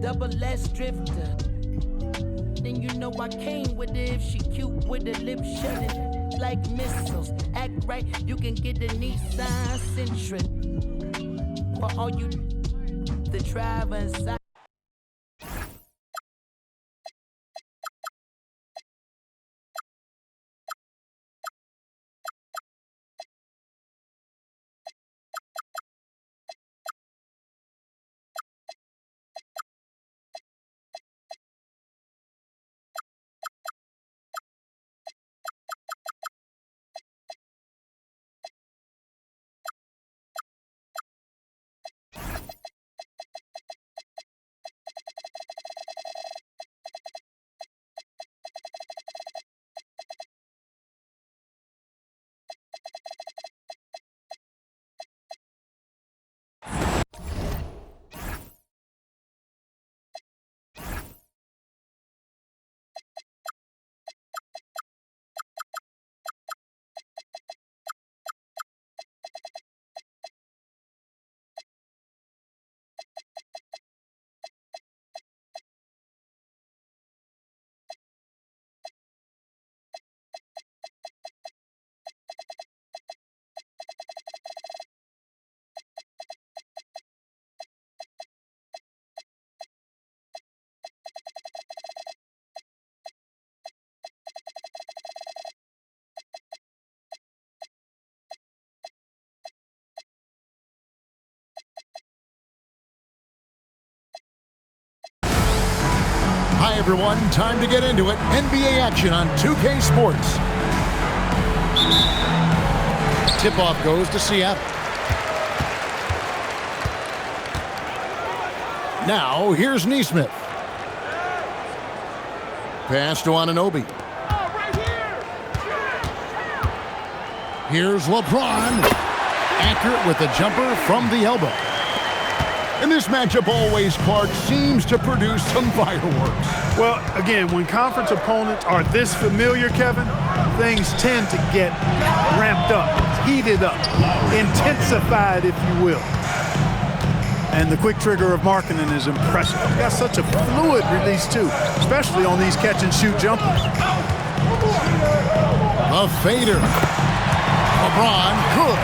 double S drifter. Then you know I came with it. If she cute with the lip shutting like missiles. Act right, you can get the Nissan Sentra. For all you the driver inside. Hi, everyone. Time to get into it. NBA action on 2K Sports. Tip-off goes to Seattle. Now, here's Nesmith. Pass to Anunoby. Here's LeBron. Accurate with the jumper from the elbow. And this matchup always, Clark, seems to produce some fireworks. Well, again, when conference opponents are this familiar, Kevin, things tend to get ramped up, heated up, intensified, if you will. And the quick trigger of Markkanen is impressive. He's got such a fluid release, too, especially on these catch-and-shoot jumpers. A fader. LeBron good.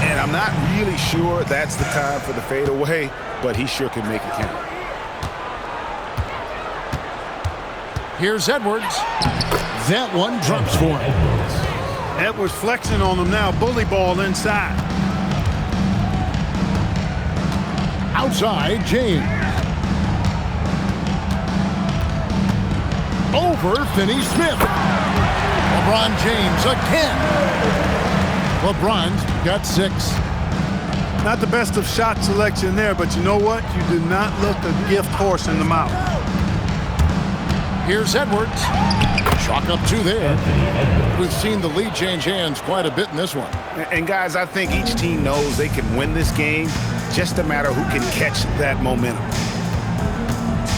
And I'm not really sure that's the time for the fadeaway, but he sure can make it count. Here's Edwards. That one drops for him. Edwards flexing on him now. Bully ball inside. Outside, James. Over Finney-Smith. LeBron James again. LeBron's got 6. Not the best of shot selection there, but you know what? You do not look a gift horse in the mouth. Here's Edwards. Chalk up 2 there. We've seen the lead change hands quite a bit in this one. And guys, I think each team knows they can win this game. Just a matter who can catch that momentum.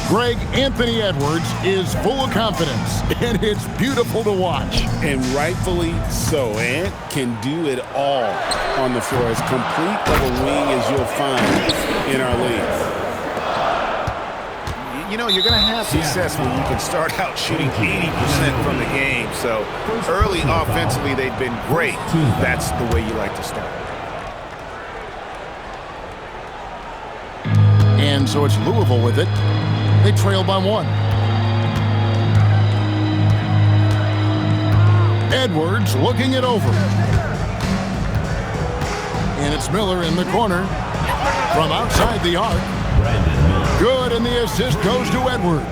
Greg, Anthony Edwards is full of confidence, and it's beautiful to watch. And rightfully so. Ant can do it all on the floor. As complete of a wing as you'll find in our league. You know, you're going to have success when you can start out shooting 80% from the game. So early offensively, they've been great. That's the way you like to start. And so it's Louisville with it. They trail by 1. Edwards looking it over. And it's Miller in the corner from outside the arc. Good, and the assist goes to Edwards.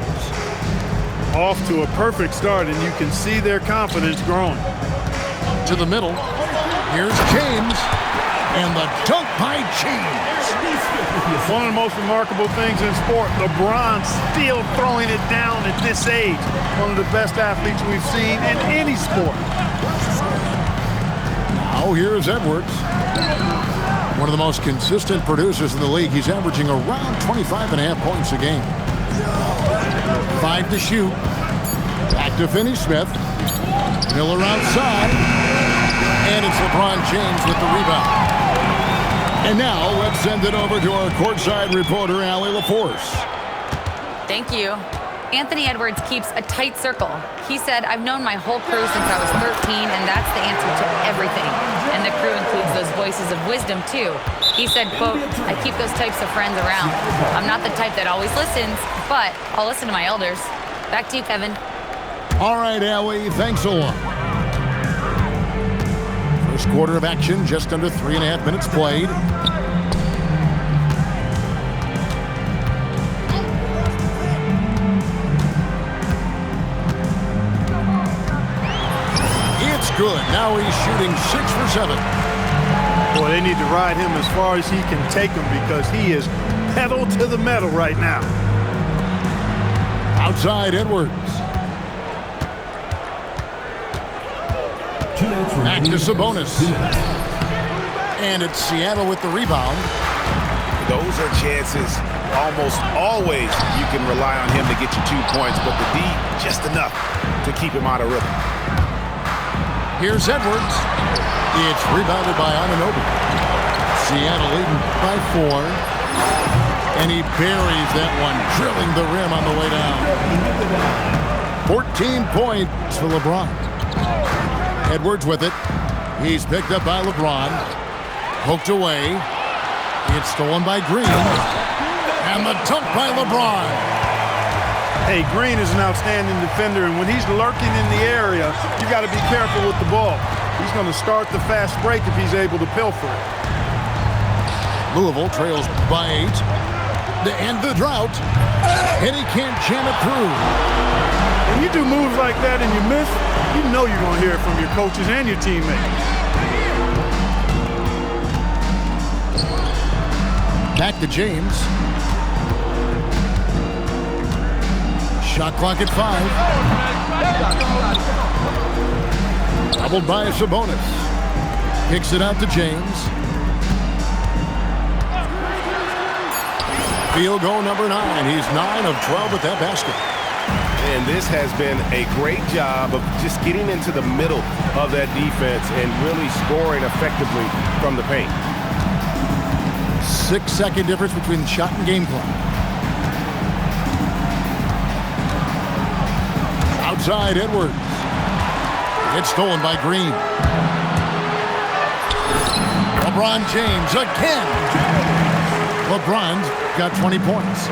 Off to a perfect start, and you can see their confidence growing. To the middle. Here's James. And the dunk by James. One of the most remarkable things in sport, LeBron still throwing it down at this age. One of the best athletes we've seen in any sport. Now here's Edwards. One of the most consistent producers in the league. He's averaging around 25.5 points a game. 5 to shoot. Back to Finney-Smith. Miller outside. And it's LeBron James with the rebound. And now let's send it over to our courtside reporter, Allie LaForce. Thank you. Anthony Edwards keeps a tight circle. He said, I've known my whole crew since I was 13, and that's the answer to everything. And the crew includes those voices of wisdom, too. He said, quote, I keep those types of friends around. I'm not the type that always listens, but I'll listen to my elders. Back to you, Kevin. All right, Allie, thanks a lot. First quarter of action, just under 3.5 minutes played. It's good. Now he's shooting 6 for 7. Boy, they need to ride him as far as he can take him because he is pedal to the metal right now. Outside Edwards. Back to Sabonis. And it's Seattle with the rebound. Those are chances almost always you can rely on him to get you 2 points, but the D just enough to keep him out of rhythm. Here's Edwards. It's rebounded by Anunoby. Seattle leading by 4. And he buries that one, drilling the rim on the way down. 14 points for LeBron. Edwards with it. He's picked up by LeBron. Poked away. It's stolen by Green. And the dunk by LeBron. Hey, Green is an outstanding defender, and when he's lurking in the area, you got to be careful with the ball. He's going to start the fast break if he's able to pilfer it. Louisville trails by 8. To end the drought, and he can't jam it through. When you do moves like that and you miss, you know you're going to hear it from your coaches and your teammates. Back to James. Shot clock at 5. Doubled by Sabonis. Kicks it out to James. Field goal number 9. He's 9 of 12 at that basket. And this has been a great job of just getting into the middle of that defense and really scoring effectively from the paint. 6-second difference between the shot and game clock. Outside Edwards. It's stolen by Green. LeBron James again. LeBron's got 20 points.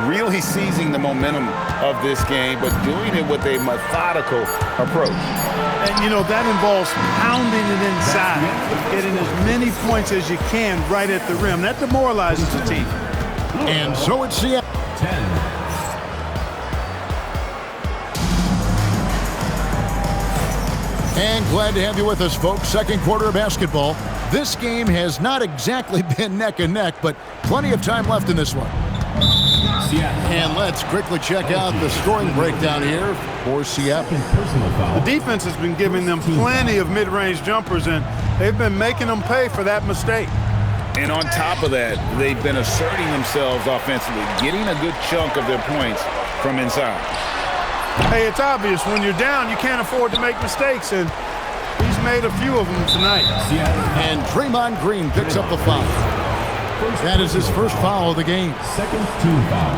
Really seizing the momentum of this game, but doing it with a methodical approach. And, you know, that involves pounding it inside, getting as many points as you can right at the rim. That demoralizes the team. And so it's Seattle. 10. And glad to have you with us, folks. Second quarter of basketball. This game has not exactly been neck and neck, but plenty of time left in this one. And let's quickly check out the scoring breakdown here for Seattle. The defense has been giving them plenty of mid-range jumpers, and they've been making them pay for that mistake. And on top of that, they've been asserting themselves offensively, getting a good chunk of their points from inside. Hey, it's obvious when you're down, you can't afford to make mistakes, and he's made a few of them tonight. And Draymond Green picks up the foul. That is his first foul of the game. Second team foul.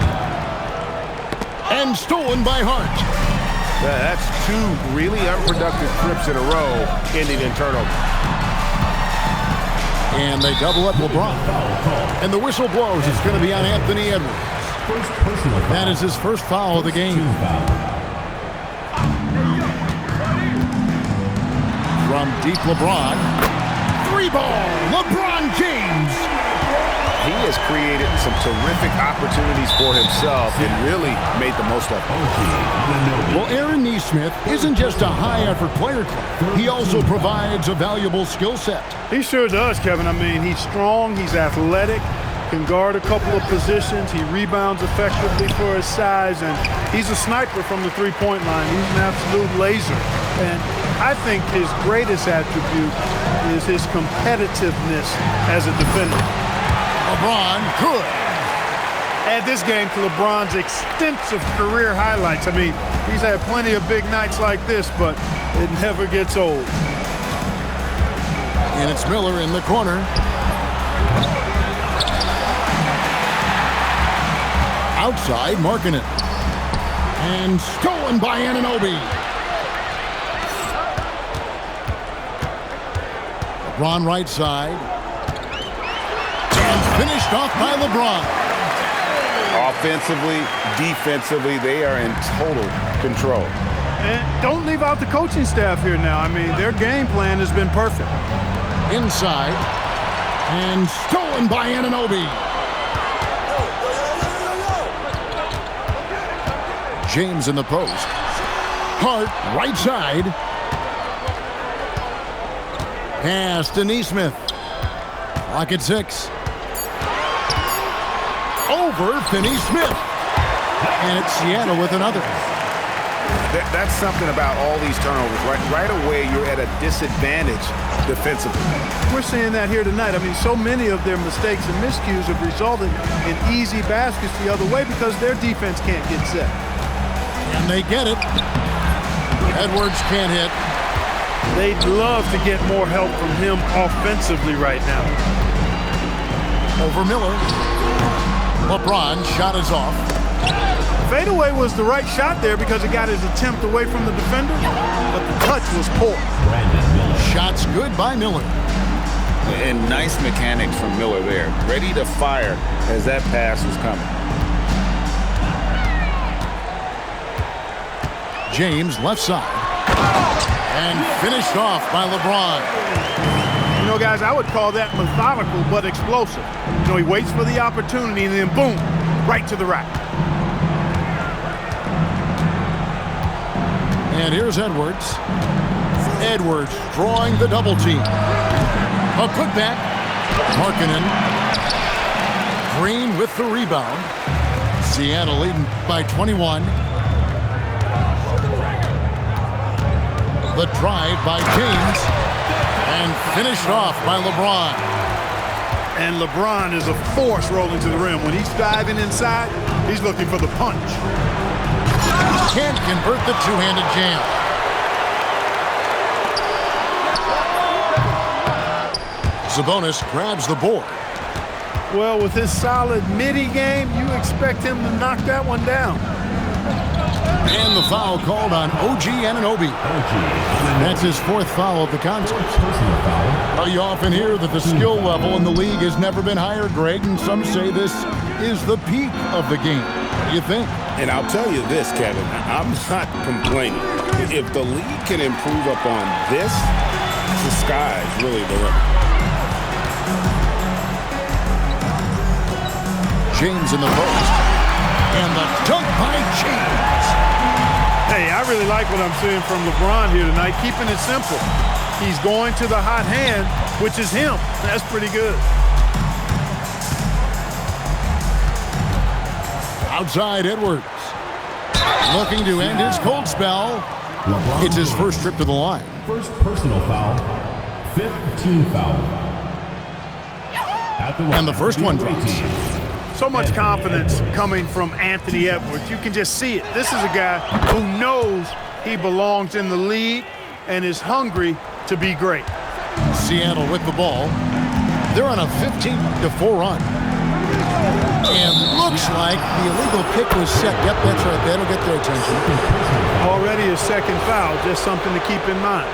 And stolen by Hart. That's 2 really unproductive trips in a row, ending in turnover. And they double up LeBron. And the whistle blows. It's going to be on Anthony Edwards. That is his first foul of the game. From deep LeBron. 3-ball. LeBron James. He has created some terrific opportunities for himself and really made the most of them. Well, Aaron Nesmith isn't just a high-effort player. He also provides a valuable skill set. He sure does, Kevin. I mean, he's strong, he's athletic, can guard a couple of positions, he rebounds effectively for his size, and he's a sniper from the three-point line. He's an absolute laser. And I think his greatest attribute is his competitiveness as a defender. LeBron could. Add this game to LeBron's extensive career highlights. I mean, he's had plenty of big nights like this, but it never gets old. And it's Miller in the corner. Outside, Markkanen. And stolen by Anunoby. LeBron right side. And finished off by LeBron. Offensively, defensively, they are in total control. And don't leave out the coaching staff here now. I mean, their game plan has been perfect. Inside. And stolen by Anunoby. James in the post. Hart, right side. Pass to Nesmith. Clock at 6. Over Finney-Smith. And it's Seattle with another. That's something about all these turnovers. Right away, you're at a disadvantage defensively. We're seeing that here tonight. I mean, so many of their mistakes and miscues have resulted in easy baskets the other way because their defense can't get set. And they get it. Edwards can't hit. They'd love to get more help from him offensively right now. Over Miller. LeBron shot is off. Fadeaway was the right shot there because it got his attempt away from the defender, but the touch was poor. Shots good by Miller. And nice mechanics from Miller there. Ready to fire as that pass was coming. James left side. And finished off by LeBron. You know, guys, I would call that methodical but explosive. You know, he waits for the opportunity and then boom, right to the rack. And here's Edwards. Edwards drawing the double team. A putback. Markkanen. Green with the rebound. Seattle leading by 21. The drive by James. And finished off by LeBron. And LeBron is a force rolling to the rim. When he's diving inside, he's looking for the punch. Can't convert the two-handed jam. Sabonis grabs the board. Well, with his solid midi game, you expect him to knock that one down. And the foul called on OG Anunoby. That's his 4th foul of the contest. You often hear that the skill level in the league has never been higher, Greg, and some say this is the peak of the game. What do you think? And I'll tell you this, Kevin, I'm not complaining. If the league can improve upon this, the sky's really the limit. James in the post. And the dunk by James. Hey, I really like what I'm seeing from LeBron here tonight, keeping it simple. He's going to the hot hand, which is him. That's pretty good. Outside Edwards. Looking to end his cold spell. It's his first trip to the line. First personal foul. 5th team foul. And the first one drops. So much confidence coming from Anthony Edwards. You can just see it. This is a guy who knows he belongs in the league and is hungry to be great. Seattle with the ball. They're on a 15-4 run. And looks like the illegal kick was set. Yep, that's right. That'll get their attention. Already a second foul, just something to keep in mind.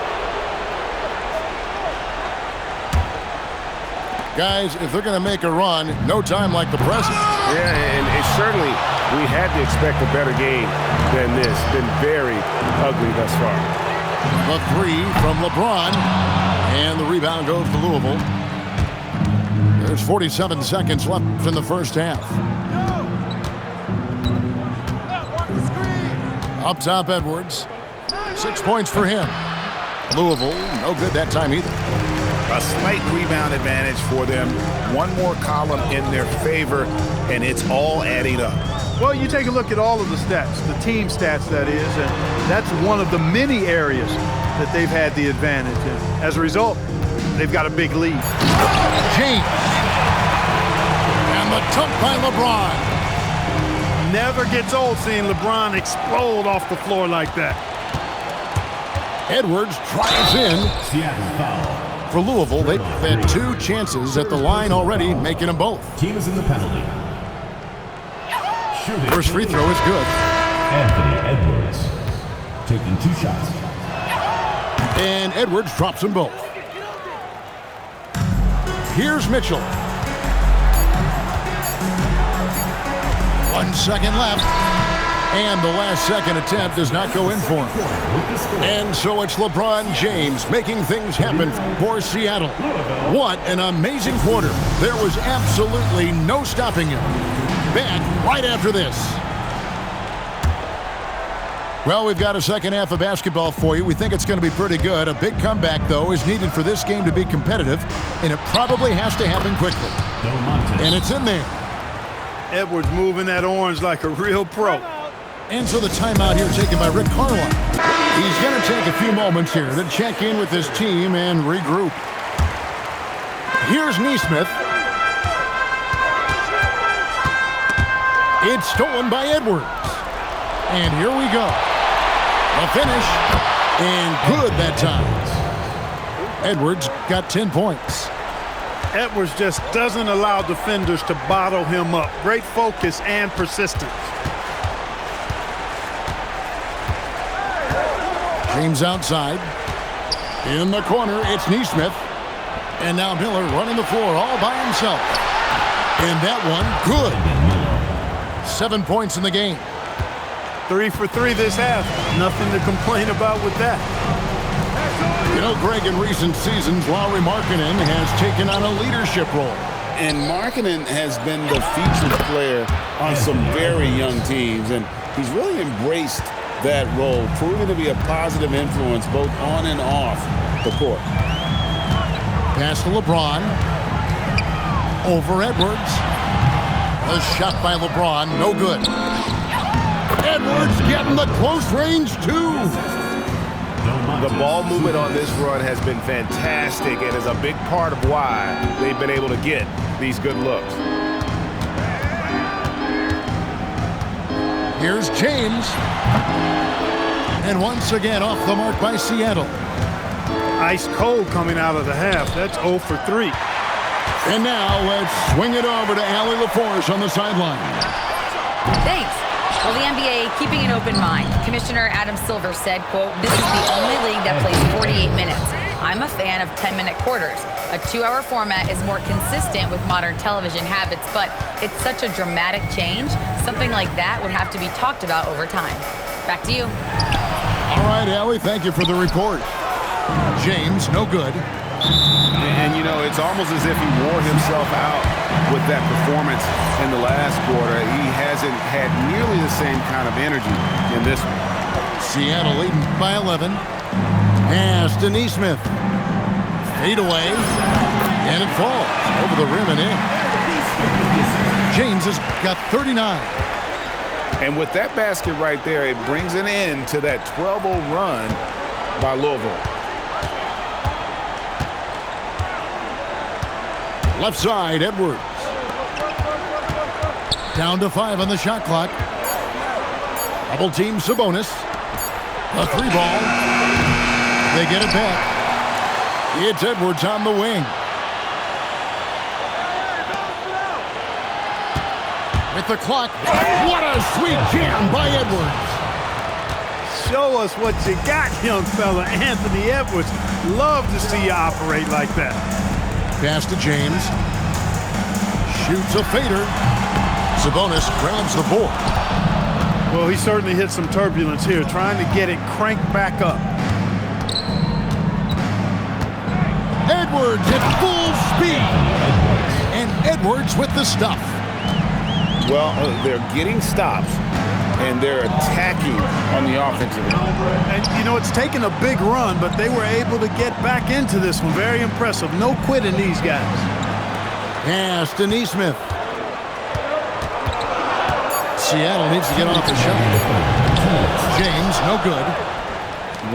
Guys, if they're going to make a run, no time like the present. Yeah, and certainly we had to expect a better game than this. Been very ugly thus far. The 3 from LeBron. And the rebound goes to Louisville. There's 47 seconds left in the first half. Up top, Edwards. 6 points for him. Louisville, no good that time either. A slight rebound advantage for them. One more column in their favor, and it's all adding up. Well, you take a look at all of the stats, the team stats, that is, and that's one of the many areas that they've had the advantage in. As a result, they've got a big lead. James. And the dunk by LeBron. Never gets old seeing LeBron explode off the floor like that. Edwards drives in. Seattle foul. For Louisville, they've had 2 chances at the line already, making them both. Team is in the penalty. First free throw is good. Anthony Edwards taking 2 shots. And Edwards drops them both. Here's Mitchell. 1 second left. And the last second attempt does not go in for him. And so it's LeBron James making things happen for Seattle. What an amazing quarter. There was absolutely no stopping him. Back right after this. Well, we've got a second half of basketball for you. We think it's going to be pretty good. A big comeback, though, is needed for this game to be competitive, and it probably has to happen quickly. And it's in there. Edwards moving that orange like a real pro. And so the timeout here taken by Rick Carlisle. He's going to take a few moments here to check in with his team and regroup. Here's Nesmith. It's stolen by Edwards. And here we go. A finish, and good that time. Edwards got 10 points. Edwards just doesn't allow defenders to bottle him up. Great focus and persistence. James outside. In the corner, it's Nesmith. And now Miller running the floor all by himself. And that one, good. 7 points in the game. 3 for 3 this half. Nothing to complain about with that. You know, Greg, in recent seasons, Lauri Markkanen has taken on a leadership role. And Markkanen has been the featured player on some very young teams, and he's really embraced that role, proving to be a positive influence both on and off the court. Pass to LeBron. Over Edwards. A shot by LeBron, no good. Edwards getting the close range, too. The ball movement on this run has been fantastic and is a big part of why they've been able to get these good looks. Here's James. And once again off the mark by Seattle. Ice cold coming out of the half. That's 0 for 3. And now let's swing it over to Allie LaForce on the sideline. Thanks. Well, the NBA keeping an open mind. Commissioner Adam Silver said, quote, "This is the only league that plays 48 minutes. I'm a fan of 10-minute quarters. A 2-hour format is more consistent with modern television habits, but it's such a dramatic change. Something like that would have to be talked about over time." Back to you. All right, Allie, thank you for the report. James, no good. And, you know, it's almost as if he wore himself out with that performance in the last quarter. He hasn't had nearly the same kind of energy in this one. Seattle leading by 11. Pass to Nesmith. Fade away. And it falls over the rim and in. James has got 39. And with that basket right there, it brings an end to that 12-0 run by Louisville. Left side, Edwards. Down to 5 on the shot clock. Double team Sabonis. A 3-ball. They get it back. It's Edwards on the wing. With the clock. What a sweet jam by Edwards. Show us what you got, young fella. Anthony Edwards. Love to see you operate like that. Pass to James. Shoots a fader. Sabonis grabs the board. Well, he certainly hit some turbulence here, trying to get it cranked back up. Edwards at full speed. And Edwards with the stuff. Well, they're getting stops, and they're attacking on the offensive end. And, you know, it's taken a big run, but they were able to get back into this one. Very impressive. No quitting these guys. Pass to Nesmith. Seattle needs to get off the shot. James, no good.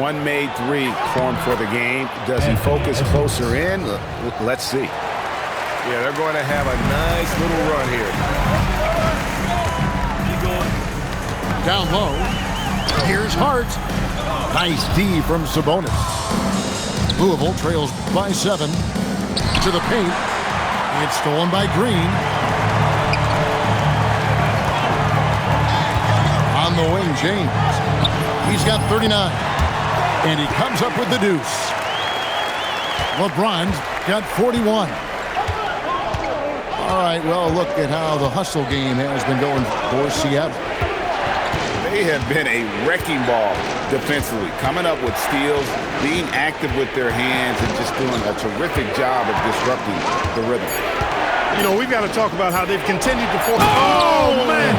One made three formed for the game. Does he focus closer in? Let's see. Yeah, they're going to have a nice little run here. Down low. Here's Hart. Nice D from Sabonis. Louisville trails by 7. To the paint. It's stolen by Green. the wing, James. He's got 39. And he comes up with the deuce. LeBron's got 41. All right, well, look at how the hustle game has been going for Seattle. They have been a wrecking ball defensively, coming up with steals, being active with their hands, and just doing a terrific job of disrupting the rhythm. You know, we've got to talk about how they've continued to force. Oh, man!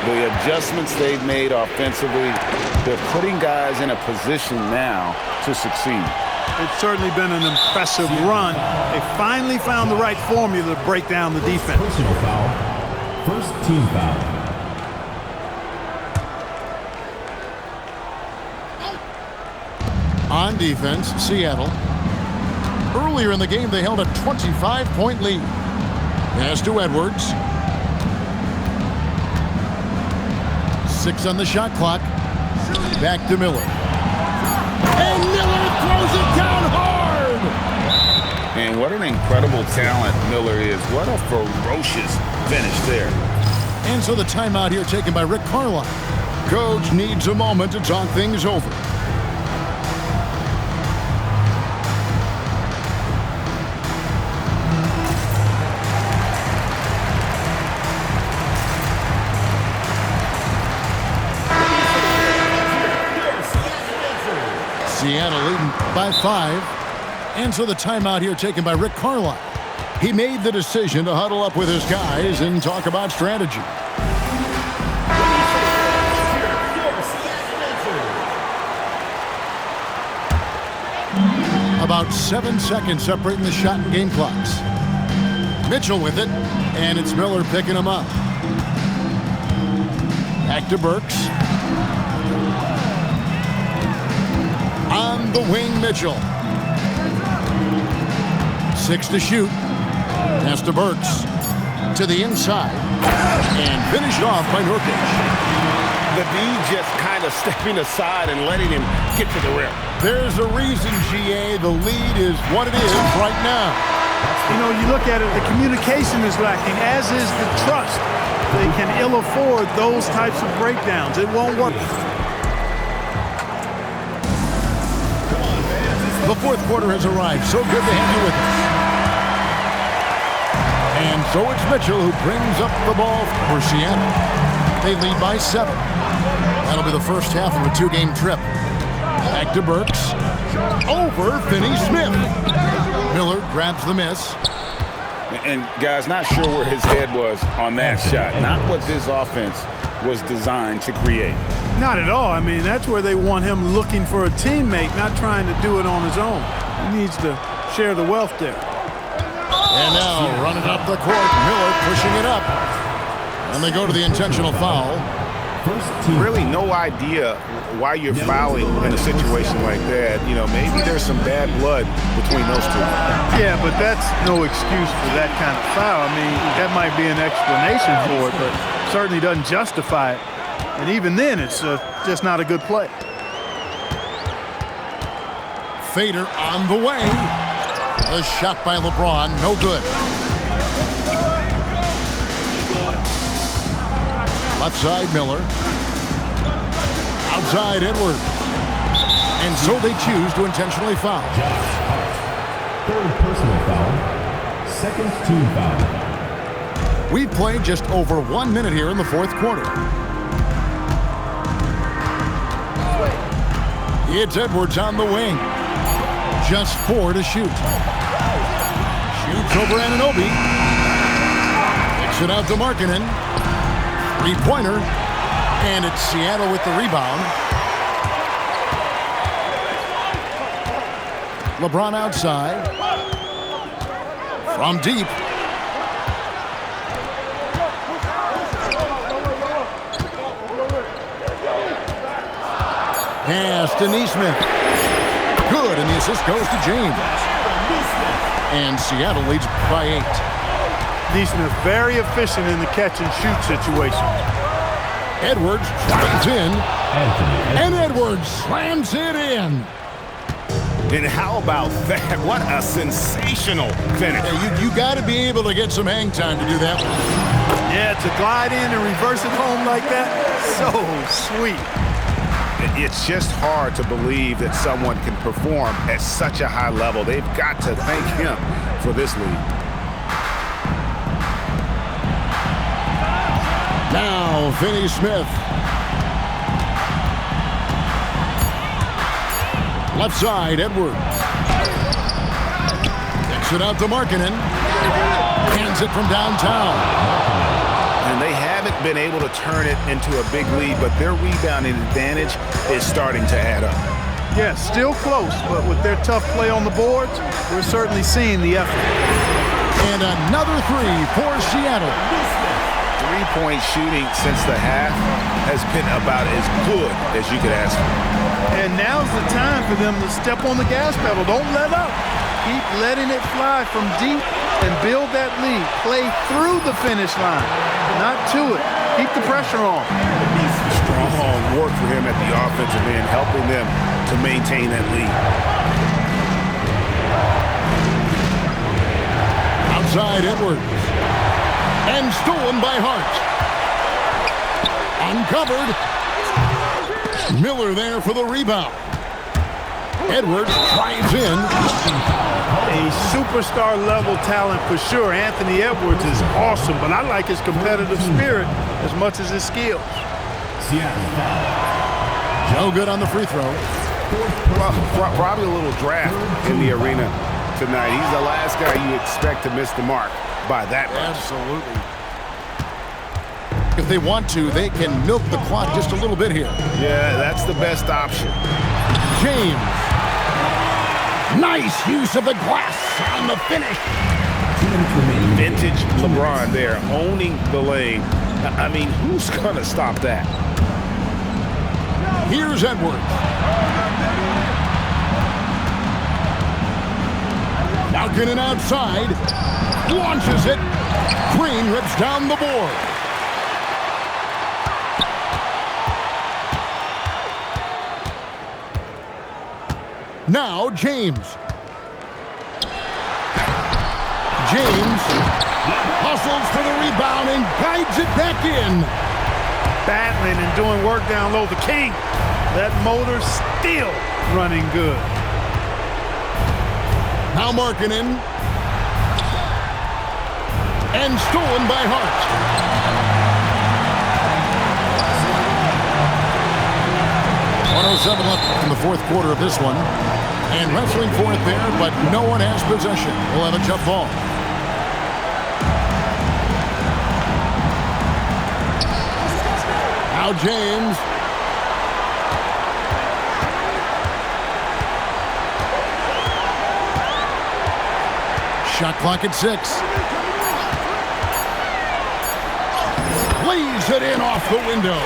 The adjustments they've made offensively, they're putting guys in a position now to succeed. It's certainly been an impressive run. They finally found the right formula to break down the defense. Personal foul. First team foul. On defense, Seattle. Earlier in the game, they held a 25-point lead. Pass to Edwards. 6 on the shot clock. Back to Miller. And Miller throws it down hard! And what an incredible talent Miller is. What a ferocious finish there. And so the timeout here taken by Rick Carlisle. Coach needs a moment to talk things over. Seattle leading by 5. And so the timeout here taken by Rick Carlisle. He made the decision to huddle up with his guys and talk about strategy. About 7 seconds separating the shot and game clocks. Mitchell with it, and it's Miller picking him up. Back to Burks. On the wing, Mitchell. 6 to shoot. Pass to Burks. To the inside. And finished off by Nurkic. The D just kind of stepping aside and letting him get to the rim. There's a reason, GA. The lead is what it is right now. You know, you look at it, the communication is lacking, as is the trust. They can ill afford those types of breakdowns. It won't work. The fourth quarter has arrived. So good to have you with us. And so it's Mitchell who brings up the ball for Seattle. They lead by 7. That'll be the first half of a 2-game trip. Back to Burks. Over Finney-Smith. Miller grabs the miss. And guys, not sure where his head was on that shot. Not what this offense was designed to create. Not at all. I mean, that's where they want him looking for a teammate, not trying to do it on his own. He needs to share the wealth there. And now running up the court, Miller pushing it up. And they go to the intentional foul. Really no idea why you're fouling in a situation like that. You know, maybe there's some bad blood between those two. Yeah, but that's no excuse for that kind of foul. I mean, that might be an explanation for it, but certainly doesn't justify it. And even then, it's just not a good play. Fader on the way. A shot by LeBron, no good. Left side, Miller. Outside, Edwards. And so they choose to intentionally foul. Third personal foul. Second team foul. We've played just over 1 minute here in the fourth quarter. It's Edwards on the wing. Just 4 to shoot. Shoots over Anunoby. Kicks it out to Markkanen. 3-pointer. And it's Seattle with the rebound. LeBron outside. From deep. Pass to Nesmith. Good, and the assist goes to James. And Seattle leads by 8. Nesmith very efficient in the catch-and-shoot situation. Edwards drives in. And Edwards slams it in. And how about that? What a sensational finish. Yeah, you got to be able to get some hang time to do that one. Yeah, to glide in and reverse it home like that, so sweet. It's just hard to believe that someone can perform at such a high level. They've got to thank him for this lead. Now, Finney Smith. Left side, Edwards. Kicks it out to Markkanen. Hands it from downtown. And they haven't been able to turn it into a big lead, but their rebounding advantage is starting to add up. Yeah, still close, but with their tough play on the boards, we're certainly seeing the effort. And another three for Seattle. Three-point shooting since the half has been about as good as you could ask for. And now's the time for them to step on the gas pedal. Don't let up. Keep letting it fly from deep and build that lead. Play through the finish line, not to it. Keep the pressure on. Strong work for him at the offensive end, helping them to maintain that lead. Outside Edwards. And stolen by Hart. Uncovered. Miller there for the rebound. Edwards drives in. A superstar level talent for sure. Anthony Edwards is awesome, but I like his competitive spirit as much as his skills. No good on the free throw. Probably a little draft in the arena tonight. He's the last guy you expect to miss the mark by that much. Absolutely. If they want to, they can milk the clock just a little bit here. Yeah, that's the best option. James. Nice use of the glass on the finish. Vintage LeBron there, owning the lane. I mean, who's going to stop that? Here's Edwards. Markkanen outside. Launches it. Green rips down the board. Now James. James hustles for the rebound and guides it back in. Battling and doing work down low. The King. That motor still running good. Now Markkanen. And stolen by Hart. 107 left in the fourth quarter of this one. And wrestling for it there, but no one has possession. We'll have a jump ball. Now James. Shot clock at 6. Lays it in off the window.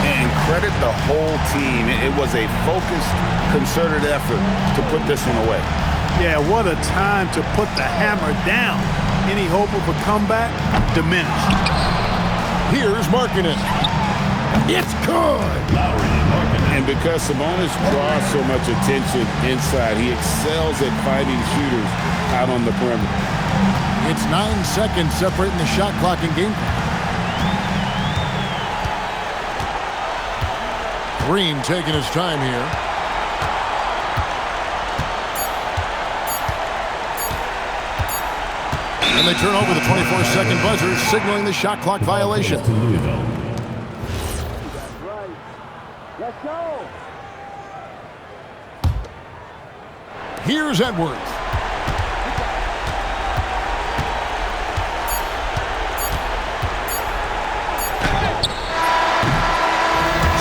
And credit the whole team. It was a focused, concerted effort to put this one away. Yeah, what a time to put the hammer down. Any hope of a comeback diminished. Here's Markkanen. It's good. And because Sabonis draws so much attention inside, he excels at finding shooters out on the perimeter. It's 9 seconds separating the shot clock and game clock. Green taking his time here. And they turn over the 24-second buzzer, signaling the shot clock violation. Let's go. Here's Edwards.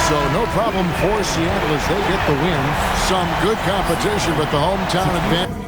So no problem for Seattle as they get the win. Some good competition, but the hometown advantage.